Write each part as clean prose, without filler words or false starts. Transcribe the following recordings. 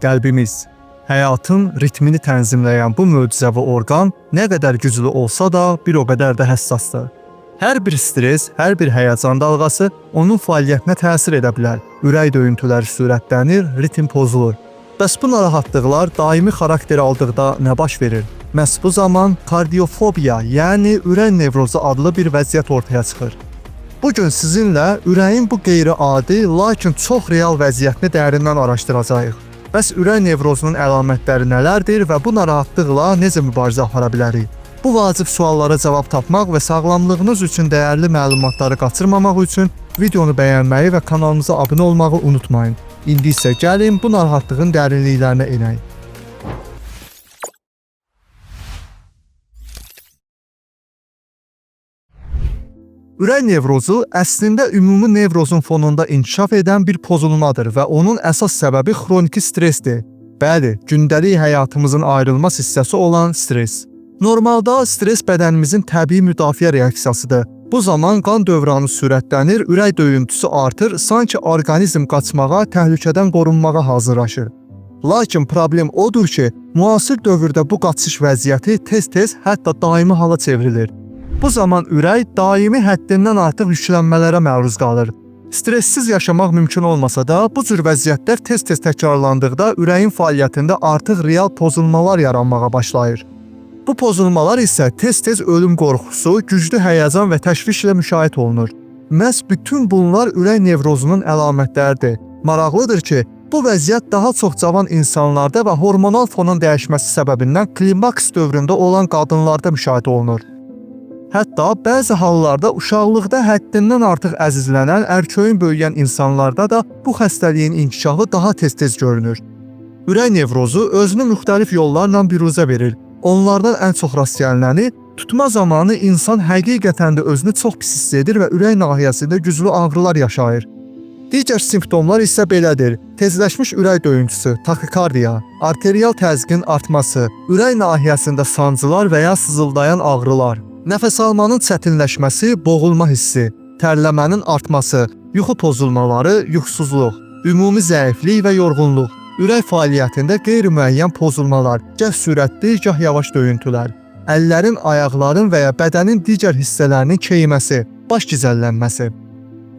qəlbimiz. Həyatın ritmini tənzimləyən bu möcüzəvi orqan nə qədər güclü olsa da bir o qədər də həssasdır. Hər bir stres, hər bir həyəcan dalğası onun fəaliyyətinə təsir edə bilər. Ürək döyüntüləri sürətlənir, ritm pozulur. Bəs bu narahatlıqlar daimi xarakter aldıqda nə baş verir? Məhz bu zaman kardiofobiya, yəni ürək nevrozu adlı bir vəziyyət ortaya çıxır. Bugün sizinlə ürəyin bu qeyri-adi, lakin çox real vəziyyətini dərindən araşdıracağıq. Bəs ürək nevrozunun əlamətləri nələrdir və bu narahatlıqla necə mübarizə apara bilərik? Bu vacib suallara cavab tapmaq və sağlamlığınız üçün dəyərli məlumatları qaçırmamaq üçün videonu bəyənməyi və kanalımıza abunə olmağı unutmayın. İndi isə gəlin bu narahatlığın dərinliklərinə enək. Ürək nevrozu əslində ümumi nevrozun fonunda inkişaf edən bir pozulmadır və onun əsas səbəbi xroniki stressdir. Bəli, gündəlik həyatımızın ayrılmaz hissəsi olan stres. Normalda stres bədənimizin təbii müdafiə reaksiyasıdır. Bu zaman qan dövranı sürətlənir, ürək döyüntüsü artır, sanki orqanizm qaçmağa, təhlükədən qorunmağa hazırlaşır. Lakin problem odur ki, müasir dövrdə bu qaçış vəziyyəti tez-tez, hətta daimi hala çevrilir. Bu zaman ürək daimi həddindən artıq yüklənmələrə məruz qalır. Stressiz yaşamaq mümkün olmasa da, bu cür vəziyyətlər tez-tez təkrarlandıqda ürəyin fəaliyyətində artıq real pozulmalar yaranmağa başlayır. Bu pozulmalar isə tez-tez ölüm qorxusu, güclü həyəcan və təşvişlə müşahidə olunur. Məhz bütün bunlar ürək nevrozunun əlamətləridir. Maraqlıdır ki, bu vəziyyət daha çox cavan insanlarda və hormonal fonun dəyişməsi səbəbindən klimaks dövründə olan qadınlarda müşahidə olunur. Hətta bəzi hallarda uşaqlıqda həddindən artıq əzizlənən, ərköyün böyüyən insanlarda da bu xəstəliyin inkişafı daha tez-tez görünür. Ürək nevrozu özünü müxtəlif yollarla büruzə verir. Onlardan ən çox rast gələnəni, tutma zamanı insan həqiqətən də özünü çox pis hiss edir və ürək nahiyəsində güclü ağrılar yaşayır. Digər simptomlar isə belədir: tezləşmiş ürək döyüntüsü, takikardiya, arterial təzyiqin artması, ürək nahiyəsində sancılar və ya sızıldayan ağrılar, nəfəs almanın çətinləşməsi, boğulma hissi, tərləmənin artması, yuxu pozulmaları, yuxusuzluq, ümumi zəiflik və yorğunluq, ürək fəaliyyətində qeyri-müəyyən pozulmalar, gah sürətli, gah yavaş döyüntülər, əllərin, ayaqların və ya bədənin digər hissələrinin keyməsi, baş gicəllənməsi.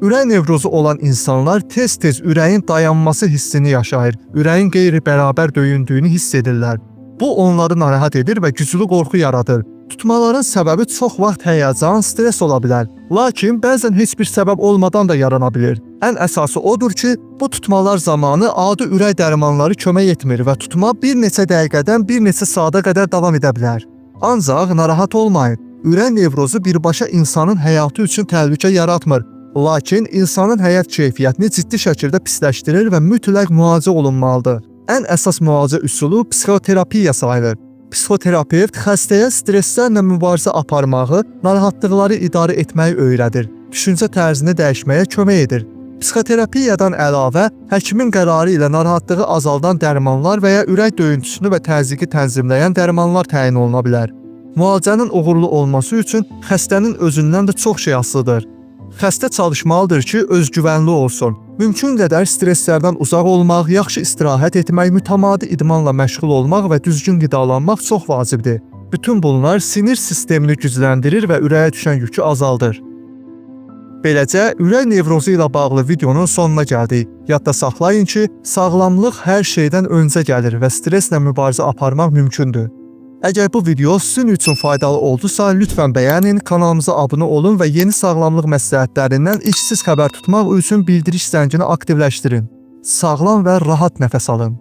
Ürək nevrozu olan insanlar tez-tez ürəyin dayanması hissini yaşayır, ürəyin qeyri-bərabər döyündüyünü hiss edirlər. Bu onları narahat edir və güclü qorxu yaradır. Tutmaların səbəbi çox vaxt həyəcan, stres ola bilər. Lakin bəzən heç bir səbəb olmadan da yarana bilir. Ən əsası odur ki, bu tutmalar zamanı adi ürək dərmanları kömək etmir və tutma bir neçə dəqiqədən bir neçə saata qədər davam edə bilər. Ancaq narahat olmayın. Ürək nevrozu birbaşa insanın həyatı üçün təhlükə yaratmır. Lakin insanın həyat keyfiyyətini ciddi şəkildə pisləşdirir və mütləq müalicə olunmalıdır. Ən əsas müalicə üsulu psixoterapiya sayılır. Psixoterapevt xəstəyə stresslərlə mübarizə aparmağı, narahatlıqları idarə etməyi öyrədir. Düşüncə tərzini dəyişməyə kömək edir. Psixoterapiyadan əlavə, həkimin qərarı ilə narahatlığı azaldan dərmanlar və ya ürək döyüntüsünü və təzyiqi tənzimləyən dərmanlar təyin oluna bilər. Müalicənin uğurlu olması üçün xəstənin özündən də çox şey asılıdır. Xəstə çalışmalıdır ki, özgüvənli olsun. Mümkün qədər stresslərdən uzaq olmaq, yaxşı istirahət etmək, mütəmadi idmanla məşğul olmaq və düzgün qidalanmaq çox vacibdir. Bütün bunlar sinir sistemini gücləndirir və ürəyə düşən yükü azaldır. Beləcə, ürək nevrozu ilə bağlı videonun sonuna gəldik. Yadda saxlayın ki, sağlamlıq hər şeydən öncə gəlir və stresslə mübarizə aparmaq mümkündür. Əgər bu video sizin üçün faydalı oldusa, lütfən bəyənin, kanalımıza abunə olun və yeni sağlamlıq məsləhətlərindən ilk siz xəbər tutmaq üçün bildiriş zəngini aktivləşdirin. Sağlam və rahat nəfəs alın.